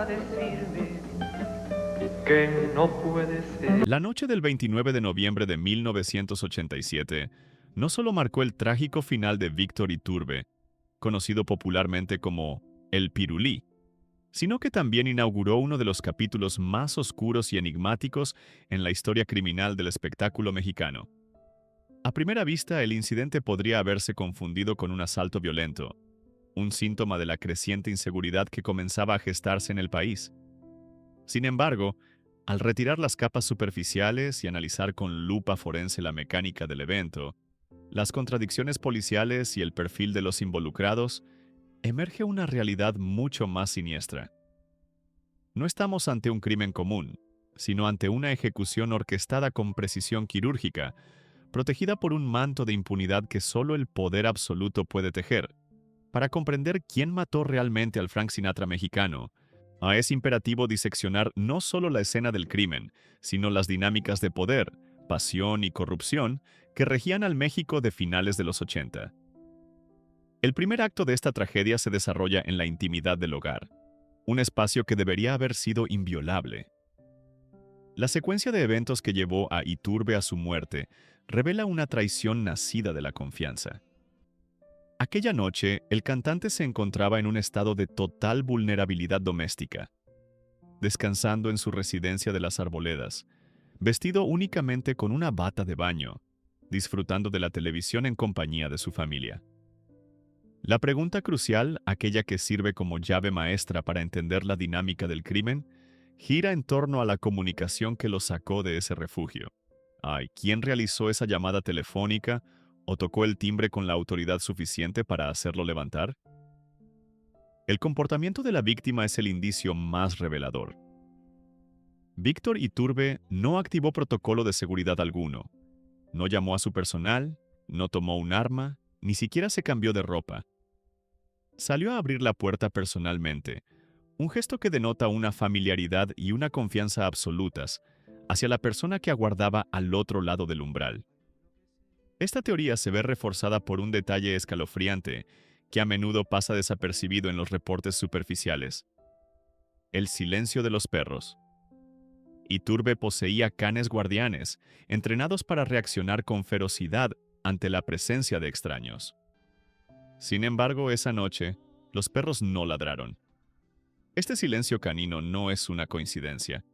para decirme que no puede ser. La noche del 29 de noviembre de 1987 no solo marcó el trágico final de Víctor Iturbe, conocido popularmente como El Pirulí, sino que también inauguró uno de los capítulos más oscuros y enigmáticos en la historia criminal del espectáculo mexicano. A primera vista, el incidente podría haberse confundido con un asalto violento, un síntoma de la creciente inseguridad que comenzaba a gestarse en el país. Sin embargo, al retirar las capas superficiales y analizar con lupa forense la mecánica del evento, las contradicciones policiales y el perfil de los involucrados, emerge una realidad mucho más siniestra. No estamos ante un crimen común, sino ante una ejecución orquestada con precisión quirúrgica, protegida por un manto de impunidad que solo el poder absoluto puede tejer. Para comprender quién mató realmente al Frank Sinatra mexicano, es imperativo diseccionar no solo la escena del crimen, sino las dinámicas de poder, pasión y corrupción que regían al México de finales de los 80. El primer acto de esta tragedia se desarrolla en la intimidad del hogar, un espacio que debería haber sido inviolable. La secuencia de eventos que llevó a Iturbe a su muerte revela una traición nacida de la confianza. Aquella noche, el cantante se encontraba en un estado de total vulnerabilidad doméstica, descansando en su residencia de las Arboledas, vestido únicamente con una bata de baño, disfrutando de la televisión en compañía de su familia. La pregunta crucial, aquella que sirve como llave maestra para entender la dinámica del crimen, gira en torno a la comunicación que lo sacó de ese refugio. ¿Quién realizó esa llamada telefónica o tocó el timbre con la autoridad suficiente para hacerlo levantar? El comportamiento de la víctima es el indicio más revelador. Víctor Iturbe no activó protocolo de seguridad alguno, no llamó a su personal, no tomó un arma, ni siquiera se cambió de ropa. Salió a abrir la puerta personalmente, un gesto que denota una familiaridad y una confianza absolutas hacia la persona que aguardaba al otro lado del umbral. Esta teoría se ve reforzada por un detalle escalofriante que a menudo pasa desapercibido en los reportes superficiales: el silencio de los perros. Iturbe poseía canes guardianes, entrenados para reaccionar con ferocidad ante la presencia de extraños. Sin embargo, esa noche, los perros no ladraron. Este silencio canino no es una coincidencia.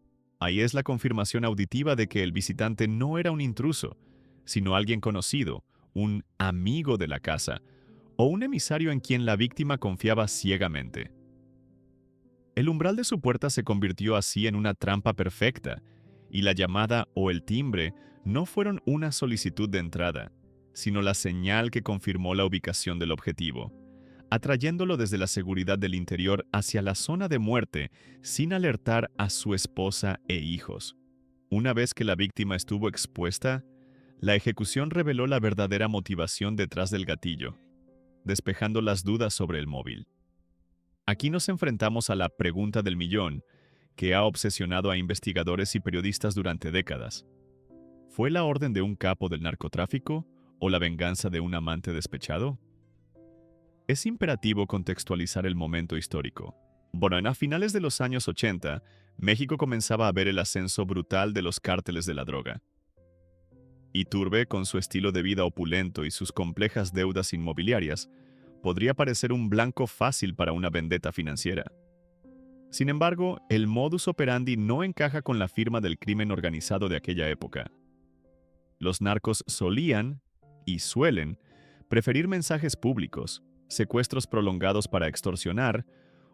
Ahí es la confirmación auditiva de que el visitante no era un intruso, sino alguien conocido, un amigo de la casa, o un emisario en quien la víctima confiaba ciegamente. El umbral de su puerta se convirtió así en una trampa perfecta, y la llamada o el timbre no fueron una solicitud de entrada, sino la señal que confirmó la ubicación del objetivo, atrayéndolo desde la seguridad del interior hacia la zona de muerte sin alertar a su esposa e hijos. Una vez que la víctima estuvo expuesta, la ejecución reveló la verdadera motivación detrás del gatillo, despejando las dudas sobre el móvil. Aquí nos enfrentamos a la pregunta del millón, que ha obsesionado a investigadores y periodistas durante décadas. ¿Fue la orden de un capo del narcotráfico o la venganza de un amante despechado? Es imperativo contextualizar el momento histórico. A finales de los años 80, México comenzaba a ver el ascenso brutal de los cárteles de la droga. Iturbe, con su estilo de vida opulento y sus complejas deudas inmobiliarias, podría parecer un blanco fácil para una vendetta financiera. Sin embargo, el modus operandi no encaja con la firma del crimen organizado de aquella época. Los narcos solían, y suelen, preferir mensajes públicos, secuestros prolongados para extorsionar,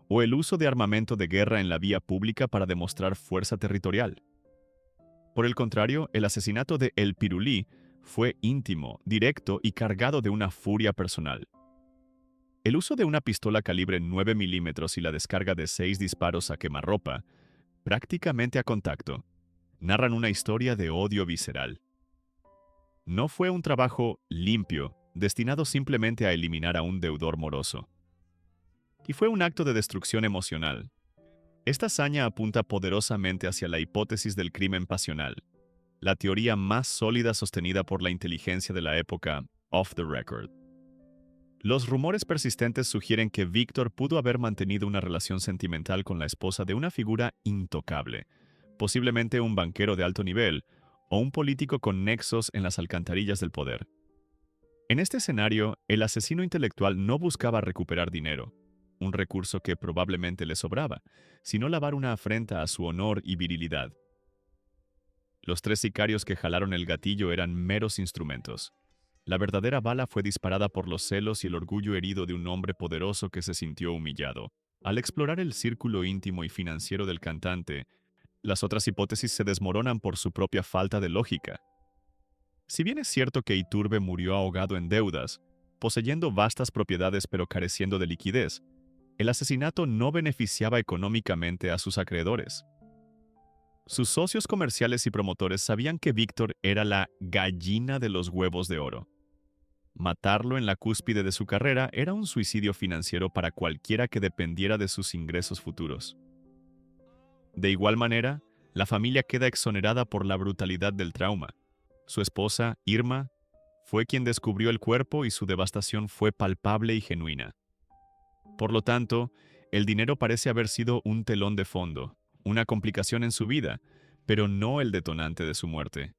o el uso de armamento de guerra en la vía pública para demostrar fuerza territorial. Por el contrario, el asesinato de El Pirulí fue íntimo, directo y cargado de una furia personal. El uso de una pistola calibre 9 milímetros y la descarga de 6 disparos a quemarropa, prácticamente a contacto, narran una historia de odio visceral. No fue un trabajo limpio, destinado simplemente a eliminar a un deudor moroso. Y fue un acto de destrucción emocional. Esta hazaña apunta poderosamente hacia la hipótesis del crimen pasional, la teoría más sólida sostenida por la inteligencia de la época off the record. Los rumores persistentes sugieren que Víctor pudo haber mantenido una relación sentimental con la esposa de una figura intocable, posiblemente un banquero de alto nivel o un político con nexos en las alcantarillas del poder. En este escenario, el asesino intelectual no buscaba recuperar dinero, un recurso que probablemente le sobraba, sino lavar una afrenta a su honor y virilidad. Los tres sicarios que jalaron el gatillo eran meros instrumentos. La verdadera bala fue disparada por los celos y el orgullo herido de un hombre poderoso que se sintió humillado. Al explorar el círculo íntimo y financiero del cantante, las otras hipótesis se desmoronan por su propia falta de lógica. Si bien es cierto que Iturbe murió ahogado en deudas, poseyendo vastas propiedades pero careciendo de liquidez, el asesinato no beneficiaba económicamente a sus acreedores. Sus socios comerciales y promotores sabían que Víctor era la gallina de los huevos de oro. Matarlo en la cúspide de su carrera era un suicidio financiero para cualquiera que dependiera de sus ingresos futuros. De igual manera, la familia queda exonerada por la brutalidad del trauma. Su esposa, Irma, fue quien descubrió el cuerpo y su devastación fue palpable y genuina. Por lo tanto, el dinero parece haber sido un telón de fondo, una complicación en su vida, pero no el detonante de su muerte.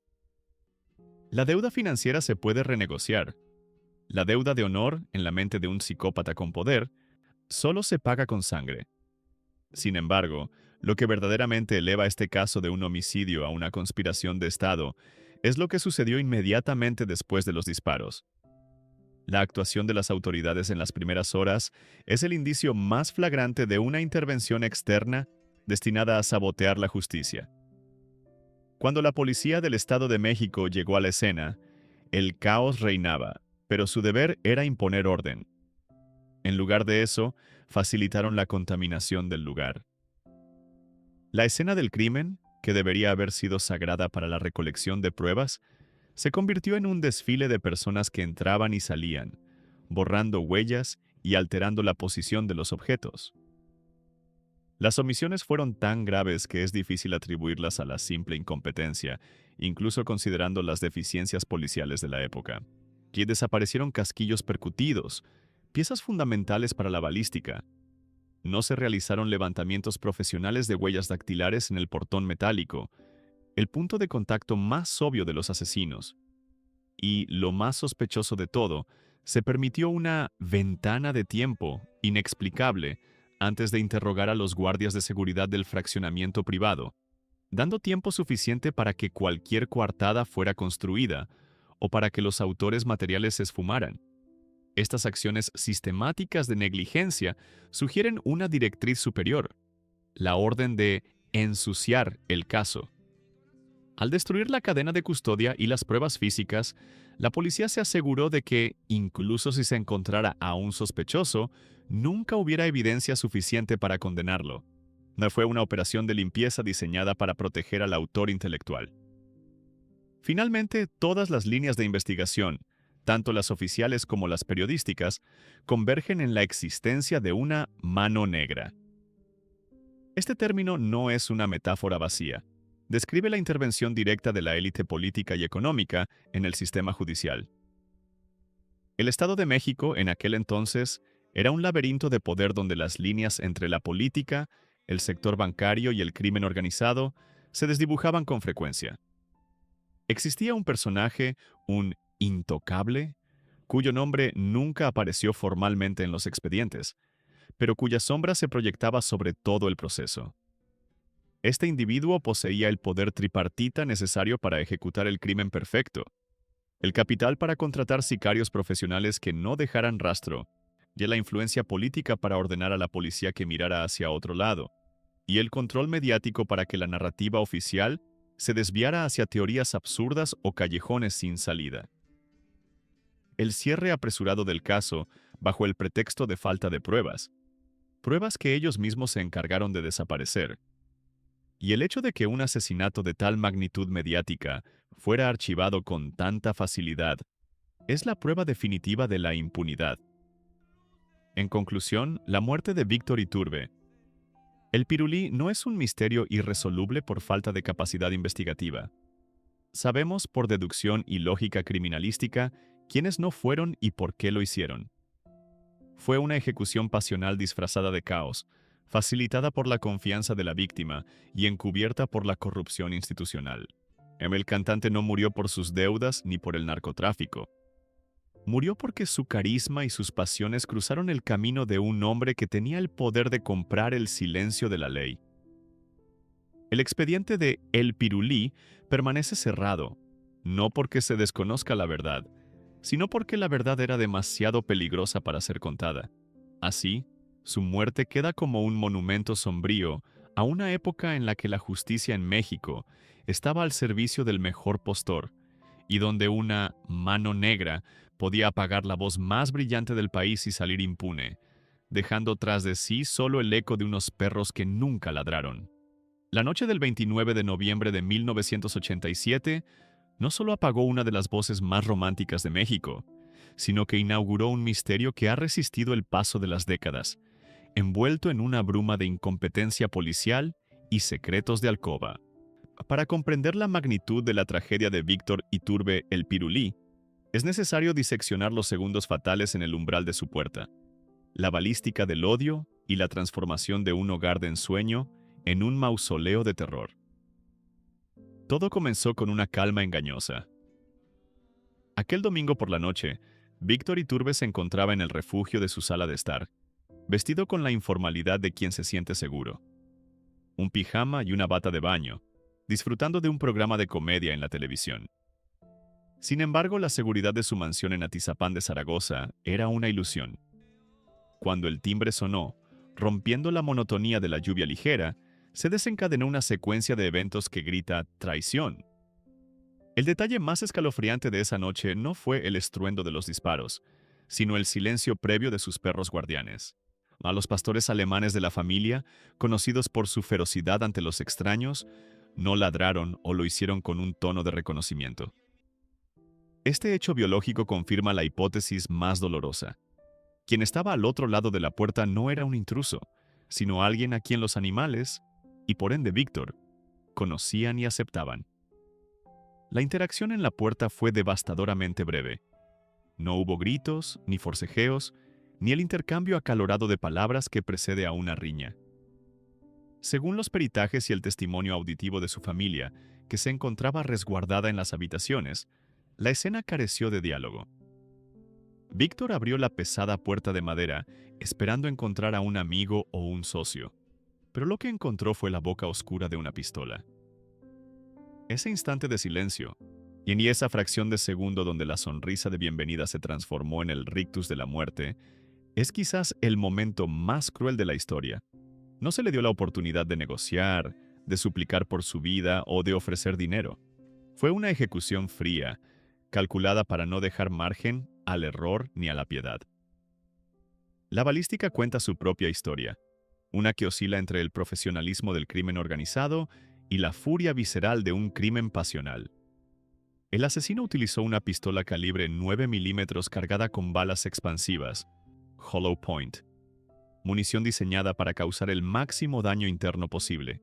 La deuda financiera se puede renegociar. La deuda de honor, en la mente de un psicópata con poder, solo se paga con sangre. Sin embargo, lo que verdaderamente eleva este caso de un homicidio a una conspiración de Estado es lo que sucedió inmediatamente después de los disparos. La actuación de las autoridades en las primeras horas es el indicio más flagrante de una intervención externa destinada a sabotear la justicia. Cuando la policía del Estado de México llegó a la escena, el caos reinaba, pero su deber era imponer orden. En lugar de eso, facilitaron la contaminación del lugar. La escena del crimen, que debería haber sido sagrada para la recolección de pruebas, se convirtió en un desfile de personas que entraban y salían, borrando huellas y alterando la posición de los objetos. Las omisiones fueron tan graves que es difícil atribuirlas a la simple incompetencia, incluso considerando las deficiencias policiales de la época. Que desaparecieron casquillos percutidos, piezas fundamentales para la balística. No se realizaron levantamientos profesionales de huellas dactilares en el portón metálico, el punto de contacto más obvio de los asesinos. Y, lo más sospechoso de todo, se permitió una ventana de tiempo inexplicable antes de interrogar a los guardias de seguridad del fraccionamiento privado, dando tiempo suficiente para que cualquier coartada fuera construida o para que los autores materiales se esfumaran. Estas acciones sistemáticas de negligencia sugieren una directriz superior, la orden de ensuciar el caso. Al destruir la cadena de custodia y las pruebas físicas, la policía se aseguró de que, incluso si se encontrara a un sospechoso, nunca hubiera evidencia suficiente para condenarlo. No fue una operación de limpieza diseñada para proteger al autor intelectual. Finalmente, todas las líneas de investigación, tanto las oficiales como las periodísticas, convergen en la existencia de una mano negra. Este término no es una metáfora vacía. Describe la intervención directa de la élite política y económica en el sistema judicial. El Estado de México, en aquel entonces, era un laberinto de poder donde las líneas entre la política, el sector bancario y el crimen organizado se desdibujaban con frecuencia. Existía un personaje, un intocable, cuyo nombre nunca apareció formalmente en los expedientes, pero cuya sombra se proyectaba sobre todo el proceso. Este individuo poseía el poder tripartita necesario para ejecutar el crimen perfecto, el capital para contratar sicarios profesionales que no dejaran rastro, y la influencia política para ordenar a la policía que mirara hacia otro lado, y el control mediático para que la narrativa oficial se desviara hacia teorías absurdas o callejones sin salida. El cierre apresurado del caso, bajo el pretexto de falta de pruebas que ellos mismos se encargaron de desaparecer, y el hecho de que un asesinato de tal magnitud mediática fuera archivado con tanta facilidad, es la prueba definitiva de la impunidad. En conclusión, la muerte de Víctor Iturbe. El pirulí no es un misterio irresoluble por falta de capacidad investigativa. Sabemos por deducción y lógica criminalística quiénes no fueron y por qué lo hicieron. Fue una ejecución pasional disfrazada de caos, facilitada por la confianza de la víctima y encubierta por la corrupción institucional. El cantante no murió por sus deudas ni por el narcotráfico. Murió porque su carisma y sus pasiones cruzaron el camino de un hombre que tenía el poder de comprar el silencio de la ley. El expediente de El Pirulí permanece cerrado, no porque se desconozca la verdad, sino porque la verdad era demasiado peligrosa para ser contada. Así, su muerte queda como un monumento sombrío a una época en la que la justicia en México estaba al servicio del mejor postor, y donde una mano negra podía apagar la voz más brillante del país y salir impune, dejando tras de sí solo el eco de unos perros que nunca ladraron. La noche del 29 de noviembre de 1987 no solo apagó una de las voces más románticas de México, sino que inauguró un misterio que ha resistido el paso de las décadas, envuelto en una bruma de incompetencia policial y secretos de alcoba. Para comprender la magnitud de la tragedia de Víctor Iturbe El Pirulí, es necesario diseccionar los segundos fatales en el umbral de su puerta, la balística del odio y la transformación de un hogar de ensueño en un mausoleo de terror. Todo comenzó con una calma engañosa. Aquel domingo por la noche, Víctor Iturbe se encontraba en el refugio de su sala de estar, vestido con la informalidad de quien se siente seguro. Un pijama y una bata de baño, disfrutando de un programa de comedia en la televisión. Sin embargo, la seguridad de su mansión en Atizapán de Zaragoza era una ilusión. Cuando el timbre sonó, rompiendo la monotonía de la lluvia ligera, se desencadenó una secuencia de eventos que grita traición. El detalle más escalofriante de esa noche no fue el estruendo de los disparos, sino el silencio previo de sus perros guardianes. A los pastores alemanes de la familia, conocidos por su ferocidad ante los extraños, no ladraron o lo hicieron con un tono de reconocimiento. Este hecho biológico confirma la hipótesis más dolorosa. Quien estaba al otro lado de la puerta no era un intruso, sino alguien a quien los animales, y por ende Víctor, conocían y aceptaban. La interacción en la puerta fue devastadoramente breve. No hubo gritos, ni forcejeos, ni el intercambio acalorado de palabras que precede a una riña. Según los peritajes y el testimonio auditivo de su familia, que se encontraba resguardada en las habitaciones, la escena careció de diálogo. Víctor abrió la pesada puerta de madera, esperando encontrar a un amigo o un socio, pero lo que encontró fue la boca oscura de una pistola. Ese instante de silencio, y en esa fracción de segundo donde la sonrisa de bienvenida se transformó en el rictus de la muerte, es quizás el momento más cruel de la historia. No se le dio la oportunidad de negociar, de suplicar por su vida o de ofrecer dinero. Fue una ejecución fría, calculada para no dejar margen al error ni a la piedad. La balística cuenta su propia historia, una que oscila entre el profesionalismo del crimen organizado y la furia visceral de un crimen pasional. El asesino utilizó una pistola calibre 9 milímetros cargada con balas expansivas, hollow point, munición diseñada para causar el máximo daño interno posible.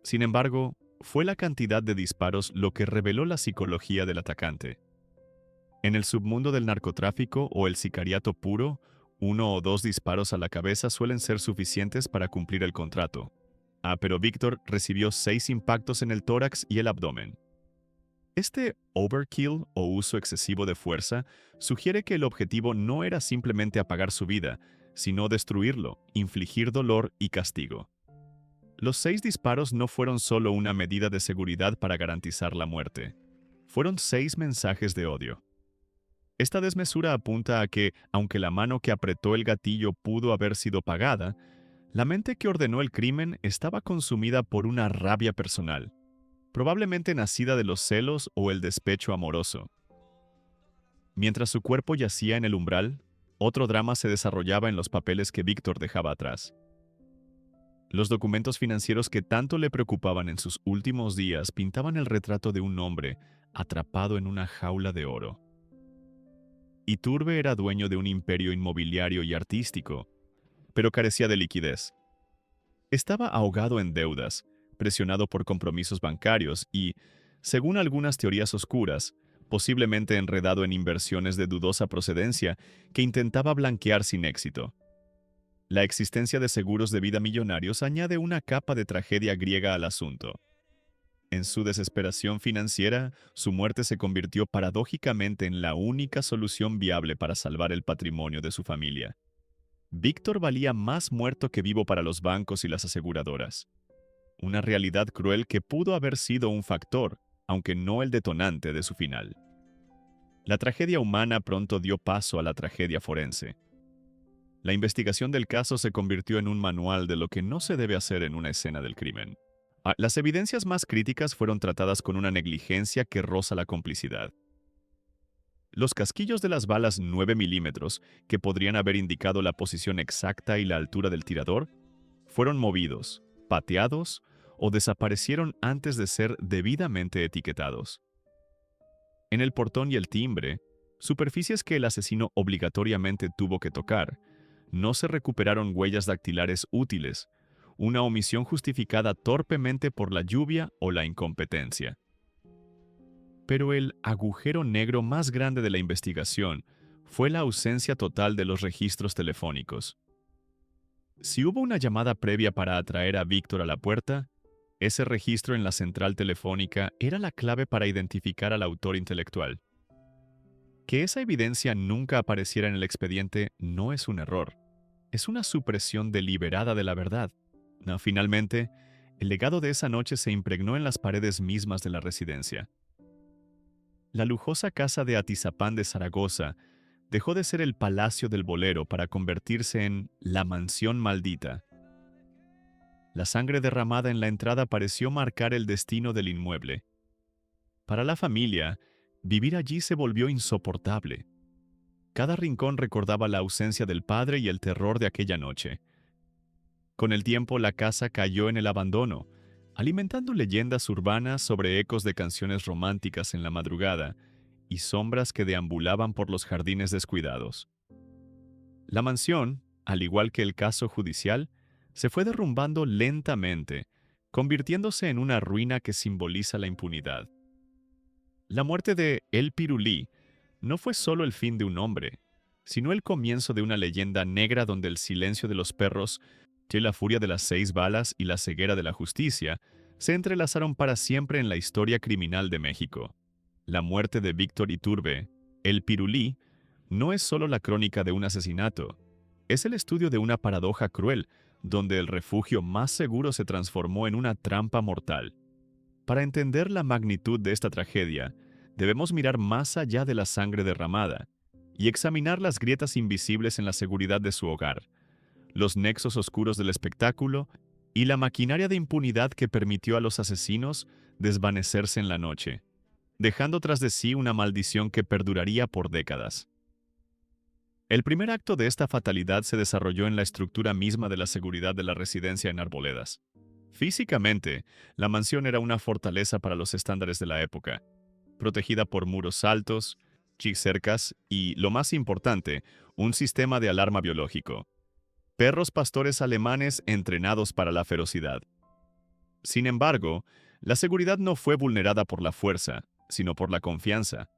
Sin embargo, fue la cantidad de disparos lo que reveló la psicología del atacante. En el submundo del narcotráfico o el sicariato puro, 1 o 2 disparos a la cabeza suelen ser suficientes para cumplir el contrato. Pero Víctor recibió 6 impactos en el tórax y el abdomen. Este overkill o uso excesivo de fuerza sugiere que el objetivo no era simplemente apagar su vida, sino destruirlo, infligir dolor y castigo. Los 6 disparos no fueron solo una medida de seguridad para garantizar la muerte. Fueron 6 mensajes de odio. Esta desmesura apunta a que, aunque la mano que apretó el gatillo pudo haber sido pagada, la mente que ordenó el crimen estaba consumida por una rabia personal, probablemente nacida de los celos o el despecho amoroso. Mientras su cuerpo yacía en el umbral, otro drama se desarrollaba en los papeles que Víctor dejaba atrás. Los documentos financieros que tanto le preocupaban en sus últimos días pintaban el retrato de un hombre atrapado en una jaula de oro. Iturbe era dueño de un imperio inmobiliario y artístico, pero carecía de liquidez. Estaba ahogado en deudas, presionado por compromisos bancarios y, según algunas teorías oscuras, posiblemente enredado en inversiones de dudosa procedencia que intentaba blanquear sin éxito. La existencia de seguros de vida millonarios añade una capa de tragedia griega al asunto. En su desesperación financiera, su muerte se convirtió paradójicamente en la única solución viable para salvar el patrimonio de su familia. Víctor valía más muerto que vivo para los bancos y las aseguradoras. Una realidad cruel que pudo haber sido un factor, aunque no el detonante de su final. La tragedia humana pronto dio paso a la tragedia forense. La investigación del caso se convirtió en un manual de lo que no se debe hacer en una escena del crimen. Las evidencias más críticas fueron tratadas con una negligencia que roza la complicidad. Los casquillos de las balas 9 milímetros, que podrían haber indicado la posición exacta y la altura del tirador, fueron movidos, pateados o desaparecieron antes de ser debidamente etiquetados. En el portón y el timbre, superficies que el asesino obligatoriamente tuvo que tocar, no se recuperaron huellas dactilares útiles, una omisión justificada torpemente por la lluvia o la incompetencia. Pero el agujero negro más grande de la investigación fue la ausencia total de los registros telefónicos. Si hubo una llamada previa para atraer a Víctor a la puerta, ese registro en la central telefónica era la clave para identificar al autor intelectual. Que esa evidencia nunca apareciera en el expediente no es un error, es una supresión deliberada de la verdad. No, finalmente, el legado de esa noche se impregnó en las paredes mismas de la residencia. La lujosa casa de Atizapán de Zaragoza dejó de ser el palacio del bolero para convertirse en la mansión maldita. La sangre derramada en la entrada pareció marcar el destino del inmueble. Para la familia, vivir allí se volvió insoportable. Cada rincón recordaba la ausencia del padre y el terror de aquella noche. Con el tiempo, la casa cayó en el abandono, alimentando leyendas urbanas sobre ecos de canciones románticas en la madrugada y sombras que deambulaban por los jardines descuidados. La mansión, al igual que el caso judicial, se fue derrumbando lentamente, convirtiéndose en una ruina que simboliza la impunidad. La muerte de El Pirulí no fue solo el fin de un hombre, sino el comienzo de una leyenda negra donde el silencio de los perros, la furia de las 6 balas y la ceguera de la justicia se entrelazaron para siempre en la historia criminal de México. La muerte de Víctor Iturbe, El Pirulí, no es solo la crónica de un asesinato, es el estudio de una paradoja cruel, donde el refugio más seguro se transformó en una trampa mortal. Para entender la magnitud de esta tragedia, debemos mirar más allá de la sangre derramada y examinar las grietas invisibles en la seguridad de su hogar, los nexos oscuros del espectáculo y la maquinaria de impunidad que permitió a los asesinos desvanecerse en la noche, dejando tras de sí una maldición que perduraría por décadas. El primer acto de esta fatalidad se desarrolló en la estructura misma de la seguridad de la residencia en Arboledas. Físicamente, la mansión era una fortaleza para los estándares de la época, protegida por muros altos, cercas y, lo más importante, un sistema de alarma biológico. Perros pastores alemanes entrenados para la ferocidad. Sin embargo, la seguridad no fue vulnerada por la fuerza, sino por la confianza.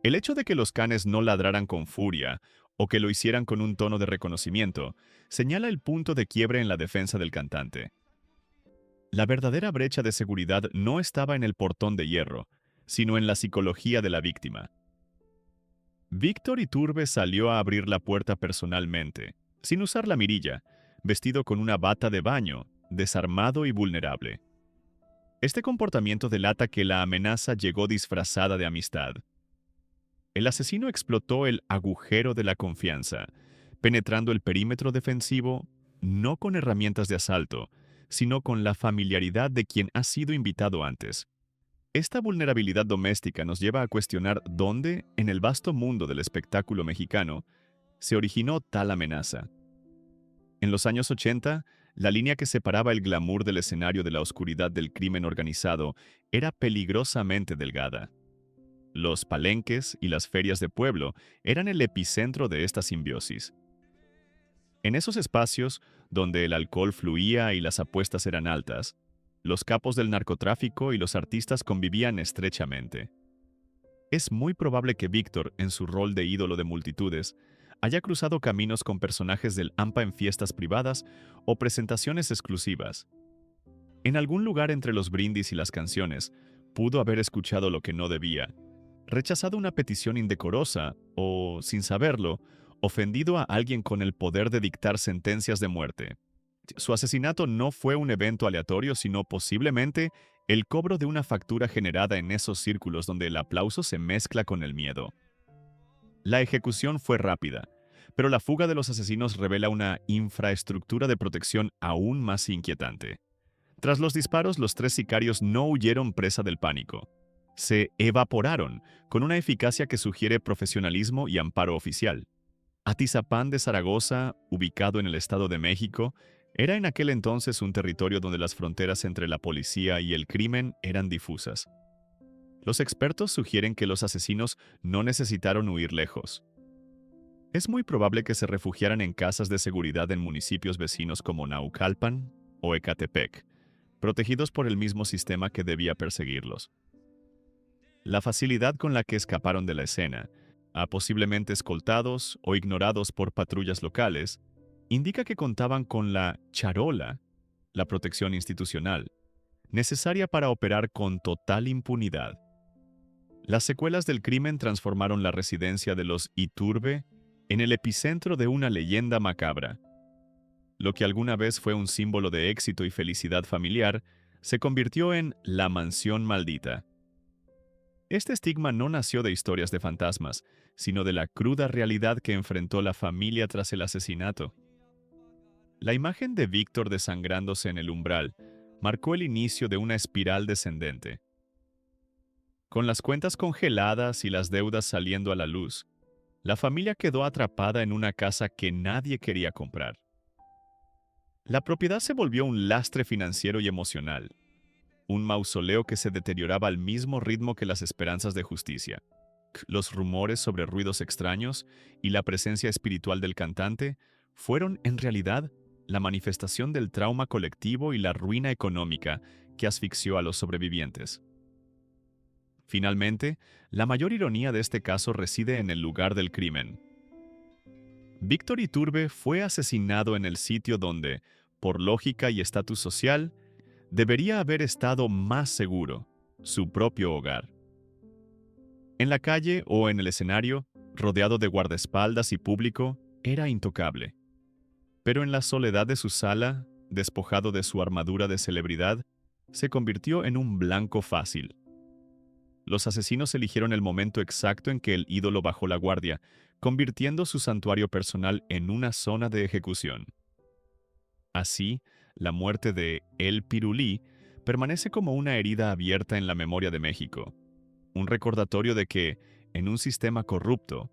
El hecho de que los canes no ladraran con furia o que lo hicieran con un tono de reconocimiento señala el punto de quiebre en la defensa del cantante. La verdadera brecha de seguridad no estaba en el portón de hierro, sino en la psicología de la víctima. Víctor Iturbe salió a abrir la puerta personalmente, sin usar la mirilla, vestido con una bata de baño, desarmado y vulnerable. Este comportamiento delata que la amenaza llegó disfrazada de amistad. El asesino explotó el agujero de la confianza, penetrando el perímetro defensivo no con herramientas de asalto, sino con la familiaridad de quien ha sido invitado antes. Esta vulnerabilidad doméstica nos lleva a cuestionar dónde, en el vasto mundo del espectáculo mexicano, se originó tal amenaza. En los años 80, la línea que separaba el glamour del escenario de la oscuridad del crimen organizado era peligrosamente delgada. Los palenques y las ferias de pueblo eran el epicentro de esta simbiosis. En esos espacios, donde el alcohol fluía y las apuestas eran altas, los capos del narcotráfico y los artistas convivían estrechamente. Es muy probable que Víctor, en su rol de ídolo de multitudes, haya cruzado caminos con personajes del AMPA en fiestas privadas o presentaciones exclusivas. En algún lugar entre los brindis y las canciones, pudo haber escuchado lo que no debía, rechazado una petición indecorosa o, sin saberlo, ofendido a alguien con el poder de dictar sentencias de muerte. Su asesinato no fue un evento aleatorio, sino posiblemente el cobro de una factura generada en esos círculos donde el aplauso se mezcla con el miedo. La ejecución fue rápida, pero la fuga de los asesinos revela una infraestructura de protección aún más inquietante. Tras los disparos, los 3 sicarios no huyeron presa del pánico. Se evaporaron, con una eficacia que sugiere profesionalismo y amparo oficial. Atizapán de Zaragoza, ubicado en el Estado de México, era en aquel entonces un territorio donde las fronteras entre la policía y el crimen eran difusas. Los expertos sugieren que los asesinos no necesitaron huir lejos. Es muy probable que se refugiaran en casas de seguridad en municipios vecinos como Naucalpan o Ecatepec, protegidos por el mismo sistema que debía perseguirlos. La facilidad con la que escaparon de la escena, posiblemente escoltados o ignorados por patrullas locales, indica que contaban con la charola, la protección institucional, necesaria para operar con total impunidad. Las secuelas del crimen transformaron la residencia de los Iturbe en el epicentro de una leyenda macabra. Lo que alguna vez fue un símbolo de éxito y felicidad familiar, se convirtió en la mansión maldita. Este estigma no nació de historias de fantasmas, sino de la cruda realidad que enfrentó la familia tras el asesinato. La imagen de Víctor desangrándose en el umbral marcó el inicio de una espiral descendente. Con las cuentas congeladas y las deudas saliendo a la luz, la familia quedó atrapada en una casa que nadie quería comprar. La propiedad se volvió un lastre financiero y emocional, un mausoleo que se deterioraba al mismo ritmo que las esperanzas de justicia. Los rumores sobre ruidos extraños y la presencia espiritual del cantante fueron, en realidad, la manifestación del trauma colectivo y la ruina económica que asfixió a los sobrevivientes. Finalmente, la mayor ironía de este caso reside en el lugar del crimen. Víctor Iturbe fue asesinado en el sitio donde, por lógica y estatus social, debería haber estado más seguro, su propio hogar. En la calle o en el escenario, rodeado de guardaespaldas y público, era intocable. Pero en la soledad de su sala, despojado de su armadura de celebridad, se convirtió en un blanco fácil. Los asesinos eligieron el momento exacto en que el ídolo bajó la guardia, convirtiendo su santuario personal en una zona de ejecución. Así, la muerte de El Pirulí permanece como una herida abierta en la memoria de México, un recordatorio de que, en un sistema corrupto,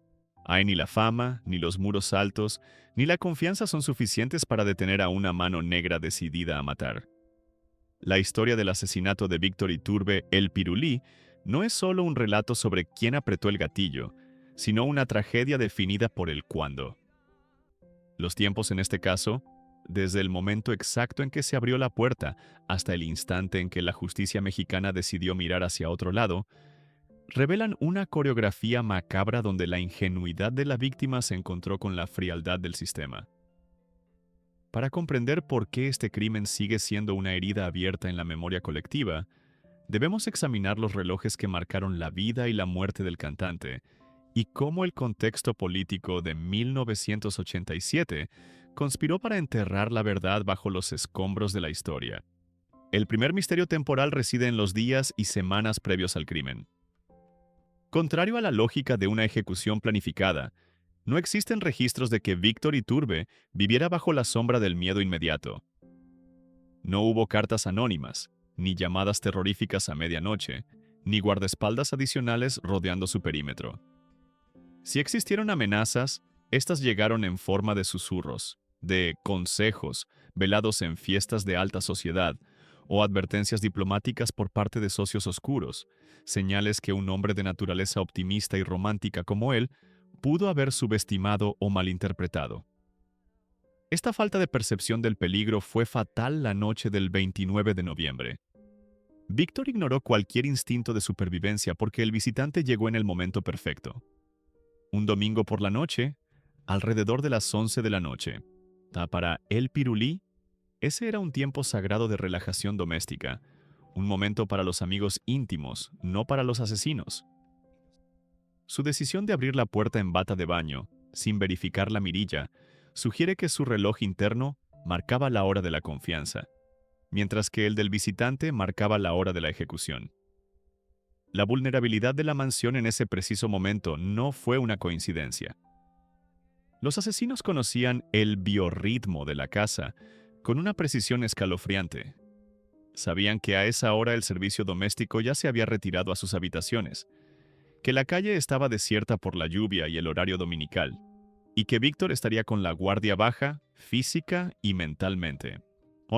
ni la fama, ni los muros altos, ni la confianza son suficientes para detener a una mano negra decidida a matar. La historia del asesinato de Víctor Iturbe El Pirulí no es solo un relato sobre quién apretó el gatillo, sino una tragedia definida por el cuándo. Los tiempos en este caso, desde el momento exacto en que se abrió la puerta hasta el instante en que la justicia mexicana decidió mirar hacia otro lado, revelan una coreografía macabra donde la ingenuidad de la víctima se encontró con la frialdad del sistema. Para comprender por qué este crimen sigue siendo una herida abierta en la memoria colectiva, debemos examinar los relojes que marcaron la vida y la muerte del cantante y cómo el contexto político de 1987 conspiró para enterrar la verdad bajo los escombros de la historia. El primer misterio temporal reside en los días y semanas previos al crimen. Contrario a la lógica de una ejecución planificada, no existen registros de que Víctor Iturbe viviera bajo la sombra del miedo inmediato. No hubo cartas anónimas, ni llamadas terroríficas a medianoche, ni guardaespaldas adicionales rodeando su perímetro. Si existieron amenazas, estas llegaron en forma de susurros, de consejos velados en fiestas de alta sociedad, o advertencias diplomáticas por parte de socios oscuros, señales que un hombre de naturaleza optimista y romántica como él pudo haber subestimado o malinterpretado. Esta falta de percepción del peligro fue fatal la noche del 29 de noviembre. Víctor ignoró cualquier instinto de supervivencia porque el visitante llegó en el momento perfecto. Un domingo por la noche, alrededor de las 11 de la noche. Para El Pirulí, ese era un tiempo sagrado de relajación doméstica, un momento para los amigos íntimos, no para los asesinos. Su decisión de abrir la puerta en bata de baño, sin verificar la mirilla, sugiere que su reloj interno marcaba la hora de la confianza, mientras que el del visitante marcaba la hora de la ejecución. La vulnerabilidad de la mansión en ese preciso momento no fue una coincidencia. Los asesinos conocían el biorritmo de la casa con una precisión escalofriante. Sabían que a esa hora el servicio doméstico ya se había retirado a sus habitaciones, que la calle estaba desierta por la lluvia y el horario dominical, y que Víctor estaría con la guardia baja, física y mentalmente.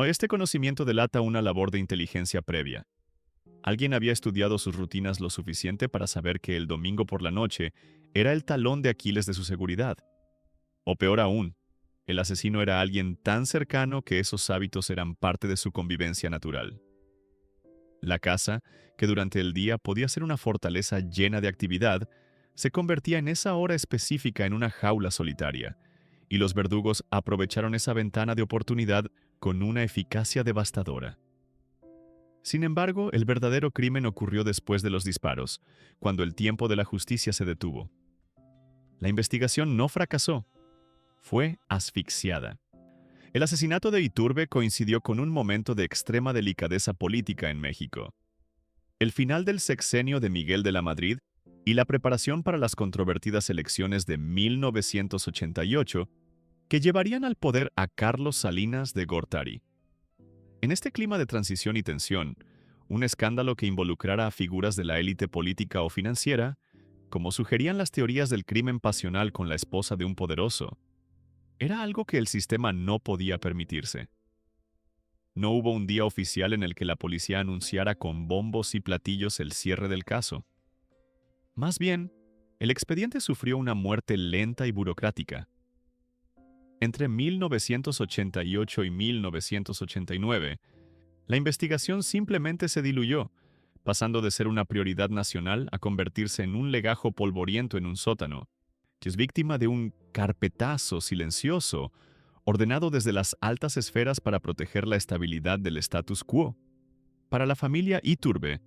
Este conocimiento delata una labor de inteligencia previa. Alguien había estudiado sus rutinas lo suficiente para saber que el domingo por la noche era el talón de Aquiles de su seguridad. O peor aún, el asesino era alguien tan cercano que esos hábitos eran parte de su convivencia natural. La casa, que durante el día podía ser una fortaleza llena de actividad, se convertía en esa hora específica en una jaula solitaria, y los verdugos aprovecharon esa ventana de oportunidad con una eficacia devastadora. Sin embargo, el verdadero crimen ocurrió después de los disparos, cuando el tiempo de la justicia se detuvo. La investigación no fracasó, fue asfixiada. El asesinato de Iturbe coincidió con un momento de extrema delicadeza política en México. El final del sexenio de Miguel de la Madrid y la preparación para las controvertidas elecciones de 1988 que llevarían al poder a Carlos Salinas de Gortari. En este clima de transición y tensión, un escándalo que involucrara a figuras de la élite política o financiera, como sugerían las teorías del crimen pasional con la esposa de un poderoso, era algo que el sistema no podía permitirse. No hubo un día oficial en el que la policía anunciara con bombos y platillos el cierre del caso. Más bien, el expediente sufrió una muerte lenta y burocrática. Entre 1988 y 1989, la investigación simplemente se diluyó, pasando de ser una prioridad nacional a convertirse en un legajo polvoriento en un sótano, que es víctima de un carpetazo silencioso, ordenado desde las altas esferas para proteger la estabilidad del status quo. Para la familia Iturbe,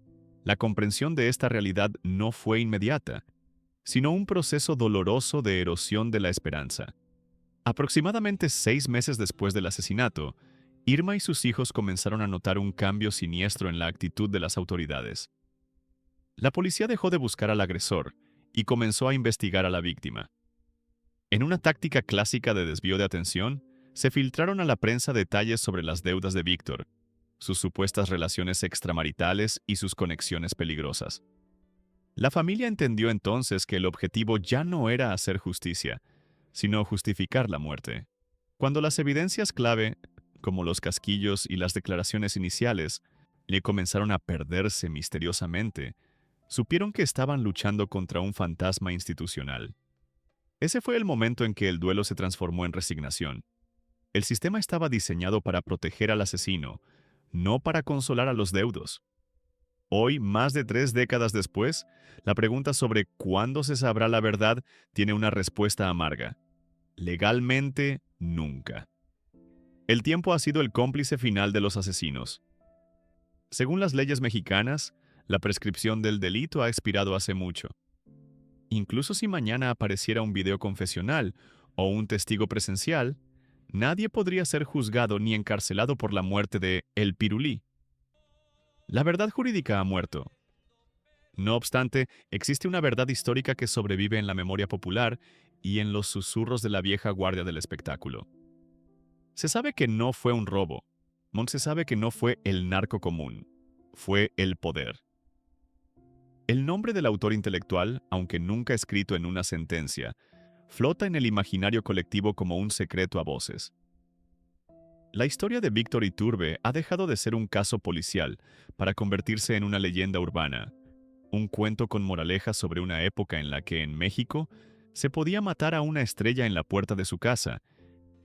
la comprensión de esta realidad no fue inmediata, sino un proceso doloroso de erosión de la esperanza. Aproximadamente 6 meses después del asesinato, Irma y sus hijos comenzaron a notar un cambio siniestro en la actitud de las autoridades. La policía dejó de buscar al agresor y comenzó a investigar a la víctima. En una táctica clásica de desvío de atención, se filtraron a la prensa detalles sobre las deudas de Víctor, sus supuestas relaciones extramaritales y sus conexiones peligrosas. La familia entendió entonces que el objetivo ya no era hacer justicia, sino justificar la muerte. Cuando las evidencias clave, como los casquillos y las declaraciones iniciales, le comenzaron a perderse misteriosamente, supieron que estaban luchando contra un fantasma institucional. Ese fue el momento en que el duelo se transformó en resignación. El sistema estaba diseñado para proteger al asesino, no para consolar a los deudos. Hoy, más de 3 décadas después, la pregunta sobre cuándo se sabrá la verdad tiene una respuesta amarga. Legalmente, nunca. El tiempo ha sido el cómplice final de los asesinos. Según las leyes mexicanas, la prescripción del delito ha expirado hace mucho. Incluso si mañana apareciera un video confesional o un testigo presencial, nadie podría ser juzgado ni encarcelado por la muerte de El Pirulí. La verdad jurídica ha muerto. No obstante, existe una verdad histórica que sobrevive en la memoria popular y en los susurros de la vieja guardia del espectáculo. Se sabe que no fue un robo. Se sabe que no fue el narco común. Fue el poder. El nombre del autor intelectual, aunque nunca escrito en una sentencia, flota en el imaginario colectivo como un secreto a voces. La historia de Víctor Iturbe ha dejado de ser un caso policial para convertirse en una leyenda urbana, un cuento con moraleja sobre una época en la que en México se podía matar a una estrella en la puerta de su casa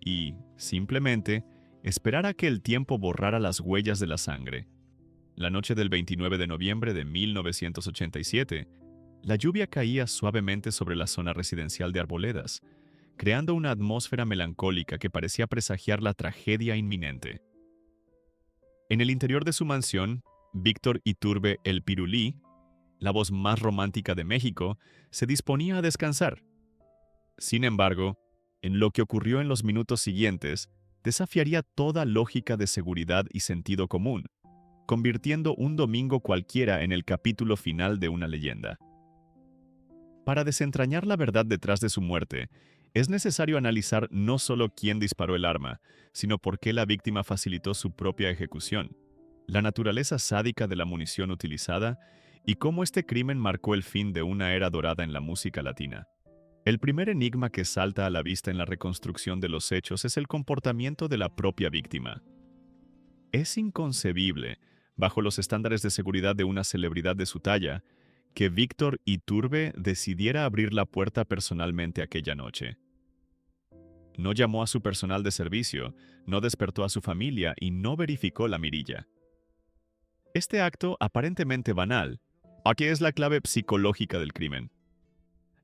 y, simplemente, esperar a que el tiempo borrara las huellas de la sangre. La noche del 29 de noviembre de 1987, la lluvia caía suavemente sobre la zona residencial de Arboledas, creando una atmósfera melancólica que parecía presagiar la tragedia inminente. En el interior de su mansión, Víctor Iturbe El Pirulí, la voz más romántica de México, se disponía a descansar. Sin embargo, en lo que ocurrió en los minutos siguientes, desafiaría toda lógica de seguridad y sentido común, convirtiendo un domingo cualquiera en el capítulo final de una leyenda. Para desentrañar la verdad detrás de su muerte, es necesario analizar no solo quién disparó el arma, sino por qué la víctima facilitó su propia ejecución, la naturaleza sádica de la munición utilizada y cómo este crimen marcó el fin de una era dorada en la música latina. El primer enigma que salta a la vista en la reconstrucción de los hechos es el comportamiento de la propia víctima. Es inconcebible, bajo los estándares de seguridad de una celebridad de su talla, que Víctor Iturbe decidiera abrir la puerta personalmente aquella noche. No llamó a su personal de servicio, no despertó a su familia y no verificó la mirilla. Este acto, aparentemente banal, aquí es la clave psicológica del crimen.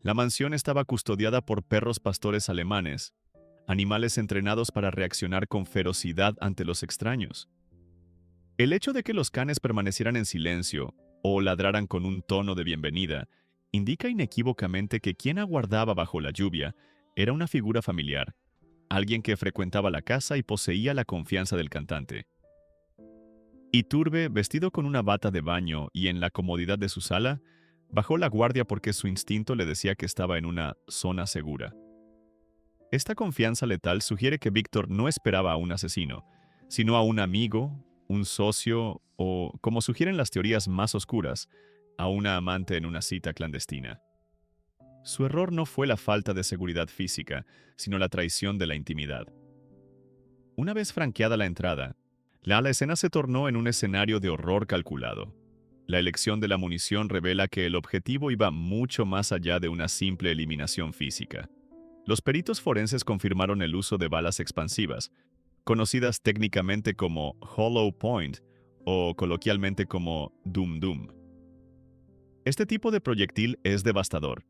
La mansión estaba custodiada por perros pastores alemanes, animales entrenados para reaccionar con ferocidad ante los extraños. El hecho de que los canes permanecieran en silencio o ladraran con un tono de bienvenida indica inequívocamente que quien aguardaba bajo la lluvia era una figura familiar, alguien que frecuentaba la casa y poseía la confianza del cantante. Iturbe, vestido con una bata de baño y en la comodidad de su sala, bajó la guardia porque su instinto le decía que estaba en una zona segura. Esta confianza letal sugiere que Víctor no esperaba a un asesino, sino a un amigo, un socio o, como sugieren las teorías más oscuras, a una amante en una cita clandestina. Su error no fue la falta de seguridad física, sino la traición de la intimidad. Una vez franqueada la entrada, la escena se tornó en un escenario de horror calculado. La elección de la munición revela que el objetivo iba mucho más allá de una simple eliminación física. Los peritos forenses confirmaron el uso de balas expansivas, conocidas técnicamente como hollow point o coloquialmente como dum dum. Este tipo de proyectil es devastador.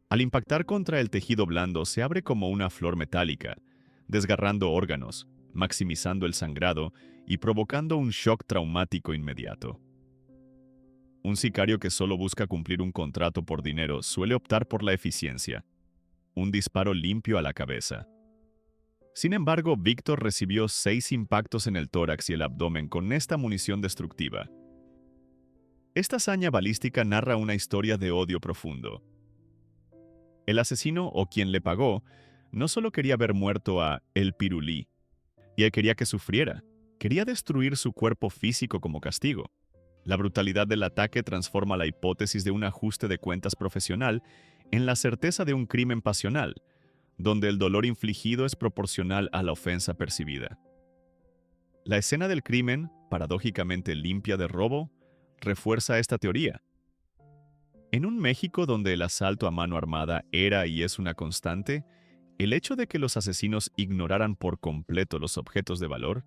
Al impactar contra el tejido blando se abre como una flor metálica, desgarrando órganos, maximizando el sangrado y provocando un shock traumático inmediato. Un sicario que solo busca cumplir un contrato por dinero suele optar por la eficiencia. Un disparo limpio a la cabeza. Sin embargo, Víctor recibió 6 impactos en el tórax y el abdomen con esta munición destructiva. Esta hazaña balística narra una historia de odio profundo. El asesino o quien le pagó no solo quería ver muerto a El Pirulí, y él quería que sufriera, quería destruir su cuerpo físico como castigo. La brutalidad del ataque transforma la hipótesis de un ajuste de cuentas profesional en la certeza de un crimen pasional, donde el dolor infligido es proporcional a la ofensa percibida. La escena del crimen, paradójicamente limpia de robo, refuerza esta teoría. En un México donde el asalto a mano armada era y es una constante, el hecho de que los asesinos ignoraran por completo los objetos de valor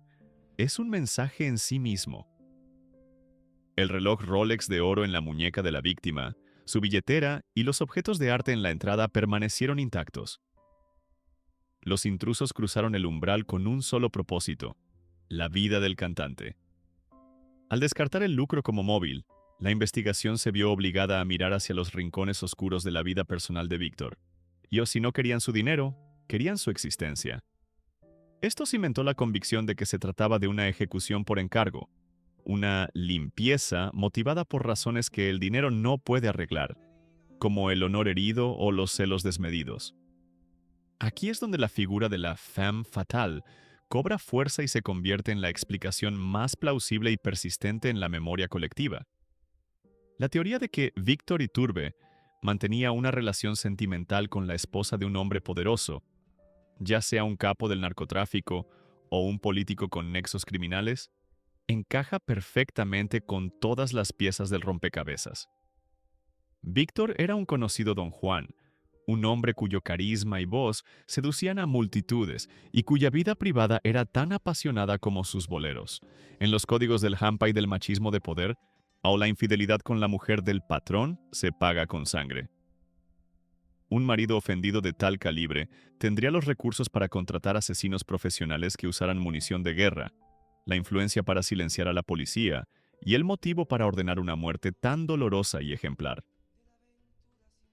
es un mensaje en sí mismo. El reloj Rolex de oro en la muñeca de la víctima, su billetera y los objetos de arte en la entrada permanecieron intactos. Los intrusos cruzaron el umbral con un solo propósito: la vida del cantante. Al descartar el lucro como móvil, la investigación se vio obligada a mirar hacia los rincones oscuros de la vida personal de Víctor. Y o si no querían su dinero, querían su existencia. Esto cimentó la convicción de que se trataba de una ejecución por encargo, una limpieza motivada por razones que el dinero no puede arreglar, como el honor herido o los celos desmedidos. Aquí es donde la figura de la femme fatale cobra fuerza y se convierte en la explicación más plausible y persistente en la memoria colectiva. La teoría de que Víctor Iturbe mantenía una relación sentimental con la esposa de un hombre poderoso, ya sea un capo del narcotráfico o un político con nexos criminales, encaja perfectamente con todas las piezas del rompecabezas. Víctor era un conocido don Juan, un hombre cuyo carisma y voz seducían a multitudes y cuya vida privada era tan apasionada como sus boleros. En los códigos del hampa y del machismo de poder, o la infidelidad con la mujer del patrón se paga con sangre. Un marido ofendido de tal calibre tendría los recursos para contratar asesinos profesionales que usaran munición de guerra, la influencia para silenciar a la policía y el motivo para ordenar una muerte tan dolorosa y ejemplar.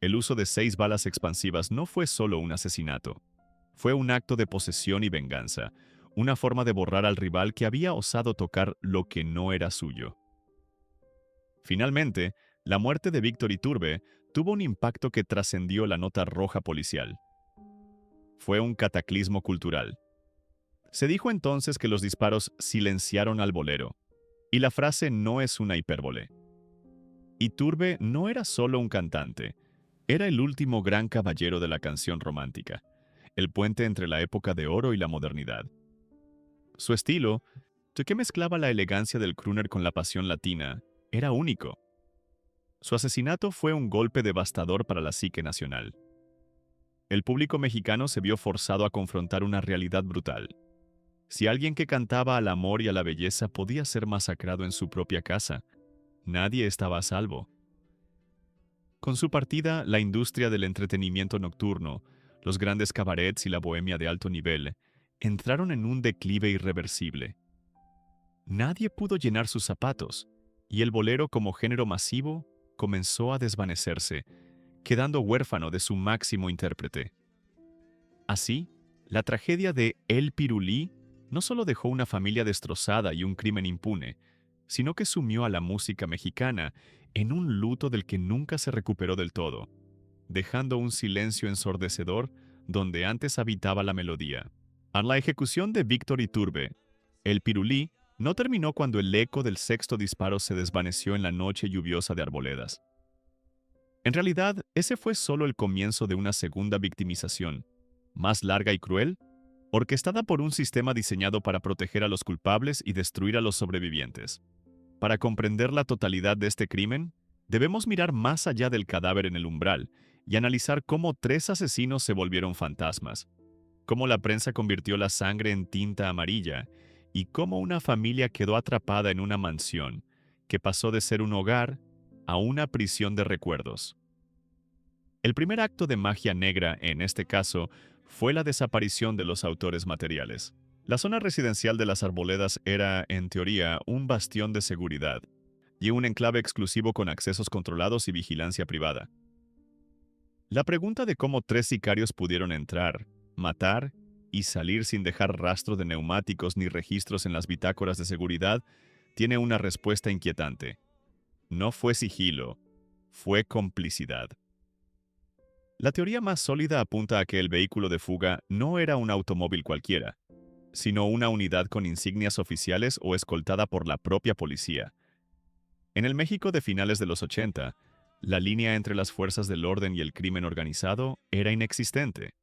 El uso de 6 balas expansivas no fue solo un asesinato. Fue un acto de posesión y venganza, una forma de borrar al rival que había osado tocar lo que no era suyo. Finalmente, la muerte de Víctor Iturbe tuvo un impacto que trascendió la nota roja policial. Fue un cataclismo cultural. Se dijo entonces que los disparos silenciaron al bolero, y la frase no es una hipérbole. Iturbe no era solo un cantante, era el último gran caballero de la canción romántica, el puente entre la época de oro y la modernidad. Su estilo, que mezclaba la elegancia del crooner con la pasión latina, era único. Su asesinato fue un golpe devastador para la psique nacional. El público mexicano se vio forzado a confrontar una realidad brutal. Si alguien que cantaba al amor y a la belleza podía ser masacrado en su propia casa, nadie estaba a salvo. Con su partida, la industria del entretenimiento nocturno, los grandes cabarets y la bohemia de alto nivel entraron en un declive irreversible. Nadie pudo llenar sus zapatos, y el bolero como género masivo comenzó a desvanecerse, quedando huérfano de su máximo intérprete. Así, la tragedia de El Pirulí no solo dejó una familia destrozada y un crimen impune, sino que sumió a la música mexicana en un luto del que nunca se recuperó del todo, dejando un silencio ensordecedor donde antes habitaba la melodía. A la ejecución de Víctor Iturbe, El Pirulí no terminó cuando el eco del sexto disparo se desvaneció en la noche lluviosa de Arboledas. En realidad, ese fue solo el comienzo de una segunda victimización, más larga y cruel, orquestada por un sistema diseñado para proteger a los culpables y destruir a los sobrevivientes. Para comprender la totalidad de este crimen, debemos mirar más allá del cadáver en el umbral y analizar cómo 3 asesinos se volvieron fantasmas, cómo la prensa convirtió la sangre en tinta amarilla y cómo una familia quedó atrapada en una mansión que pasó de ser un hogar a una prisión de recuerdos. El primer acto de magia negra, en este caso, fue la desaparición de los autores materiales. La zona residencial de las Arboledas era, en teoría, un bastión de seguridad y un enclave exclusivo con accesos controlados y vigilancia privada. La pregunta de cómo 3 sicarios pudieron entrar, matar y salir sin dejar rastro de neumáticos ni registros en las bitácoras de seguridad tiene una respuesta inquietante. No fue sigilo, fue complicidad. La teoría más sólida apunta a que el vehículo de fuga no era un automóvil cualquiera, sino una unidad con insignias oficiales o escoltada por la propia policía. En el México de finales de los 80, la línea entre las fuerzas del orden y el crimen organizado era inexistente.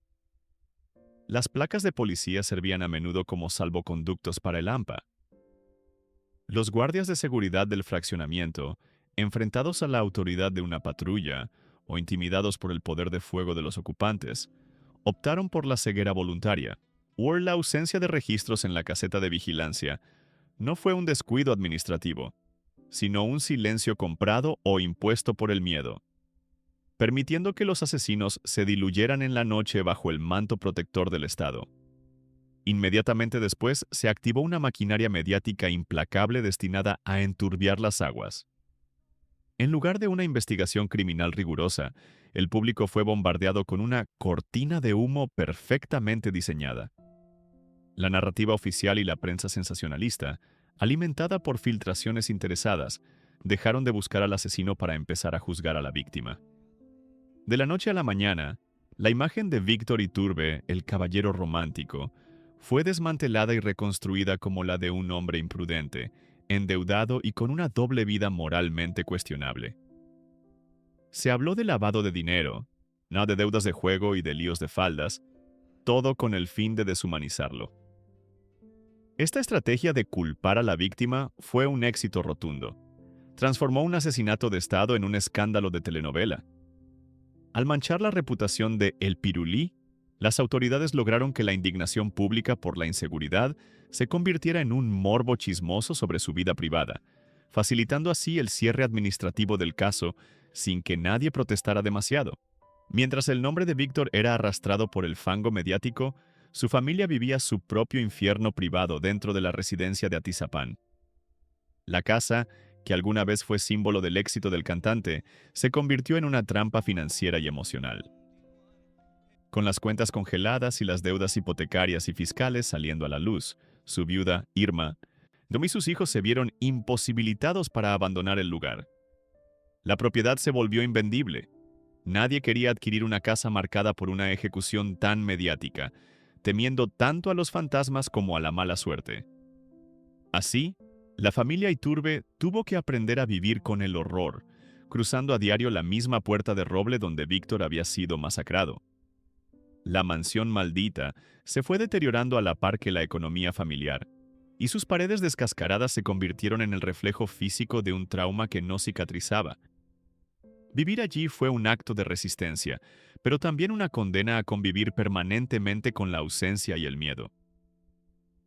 Las placas de policía servían a menudo como salvoconductos para el AMPA. Los guardias de seguridad del fraccionamiento, enfrentados a la autoridad de una patrulla o intimidados por el poder de fuego de los ocupantes, optaron por la ceguera voluntaria, o la ausencia de registros en la caseta de vigilancia. No fue un descuido administrativo, sino un silencio comprado o impuesto por el miedo, permitiendo que los asesinos se diluyeran en la noche bajo el manto protector del Estado. Inmediatamente después se activó una maquinaria mediática implacable destinada a enturbiar las aguas. En lugar de una investigación criminal rigurosa, el público fue bombardeado con una cortina de humo perfectamente diseñada. La narrativa oficial y la prensa sensacionalista, alimentada por filtraciones interesadas, dejaron de buscar al asesino para empezar a juzgar a la víctima. De la noche a la mañana, la imagen de Víctor Iturbe, el caballero romántico, fue desmantelada y reconstruida como la de un hombre imprudente, endeudado y con una doble vida moralmente cuestionable. Se habló de lavado de dinero, no de deudas de juego y de líos de faldas, todo con el fin de deshumanizarlo. Esta estrategia de culpar a la víctima fue un éxito rotundo. Transformó un asesinato de Estado en un escándalo de telenovela. Al manchar la reputación de El Pirulí, las autoridades lograron que la indignación pública por la inseguridad se convirtiera en un morbo chismoso sobre su vida privada, facilitando así el cierre administrativo del caso sin que nadie protestara demasiado. Mientras el nombre de Víctor era arrastrado por el fango mediático, su familia vivía su propio infierno privado dentro de la residencia de Atizapán. La casa, que alguna vez fue símbolo del éxito del cantante, se convirtió en una trampa financiera y emocional. Con las cuentas congeladas y las deudas hipotecarias y fiscales saliendo a la luz, su viuda, Irma, Dom y sus hijos se vieron imposibilitados para abandonar el lugar. La propiedad se volvió invendible. Nadie quería adquirir una casa marcada por una ejecución tan mediática, temiendo tanto a los fantasmas como a la mala suerte. Así, la familia Iturbe tuvo que aprender a vivir con el horror, cruzando a diario la misma puerta de roble donde Víctor había sido masacrado. La mansión maldita se fue deteriorando a la par que la economía familiar, y sus paredes descascaradas se convirtieron en el reflejo físico de un trauma que no cicatrizaba. Vivir allí fue un acto de resistencia, pero también una condena a convivir permanentemente con la ausencia y el miedo.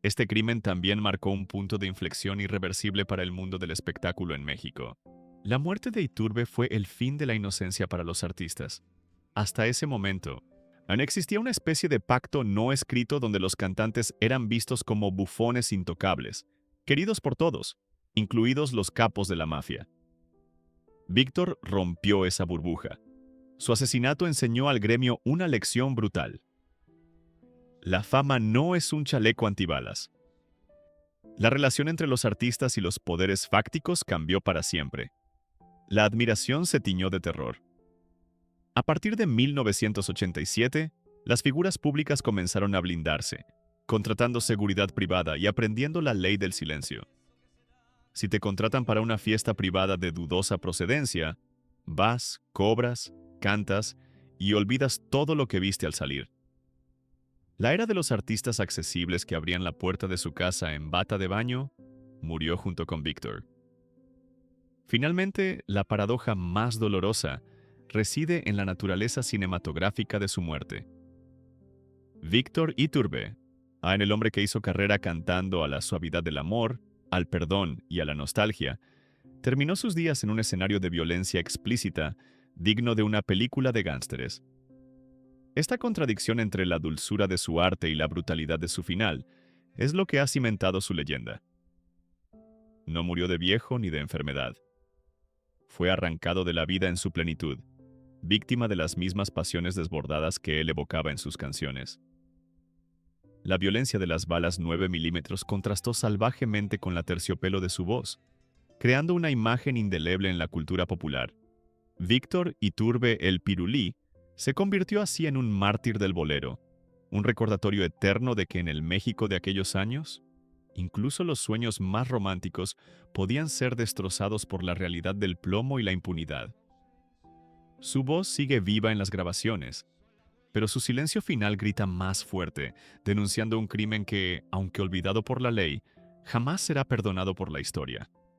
Este crimen también marcó un punto de inflexión irreversible para el mundo del espectáculo en México. La muerte de Iturbe fue el fin de la inocencia para los artistas. Hasta ese momento, existía una especie de pacto no escrito donde los cantantes eran vistos como bufones intocables, queridos por todos, incluidos los capos de la mafia. Víctor rompió esa burbuja. Su asesinato enseñó al gremio una lección brutal. La fama no es un chaleco antibalas. La relación entre los artistas y los poderes fácticos cambió para siempre. La admiración se tiñó de terror. A partir de 1987, las figuras públicas comenzaron a blindarse, contratando seguridad privada y aprendiendo la ley del silencio. Si te contratan para una fiesta privada de dudosa procedencia, vas, cobras, cantas y olvidas todo lo que viste al salir. La era de los artistas accesibles que abrían la puerta de su casa en bata de baño murió junto con Víctor. Finalmente, la paradoja más dolorosa reside en la naturaleza cinematográfica de su muerte. Víctor Iturbe, en el hombre que hizo carrera cantando a la suavidad del amor, al perdón y a la nostalgia, terminó sus días en un escenario de violencia explícita, digno de una película de gángsteres. Esta contradicción entre la dulzura de su arte y la brutalidad de su final es lo que ha cimentado su leyenda. No murió de viejo ni de enfermedad. Fue arrancado de la vida en su plenitud, víctima de las mismas pasiones desbordadas que él evocaba en sus canciones. La violencia de las balas 9 milímetros contrastó salvajemente con la terciopelo de su voz, creando una imagen indeleble en la cultura popular. Víctor Iturbe El Pirulí se convirtió así en un mártir del bolero, un recordatorio eterno de que en el México de aquellos años, incluso los sueños más románticos podían ser destrozados por la realidad del plomo y la impunidad. Su voz sigue viva en las grabaciones, pero su silencio final grita más fuerte, denunciando un crimen que, aunque olvidado por la ley, jamás será perdonado por la historia.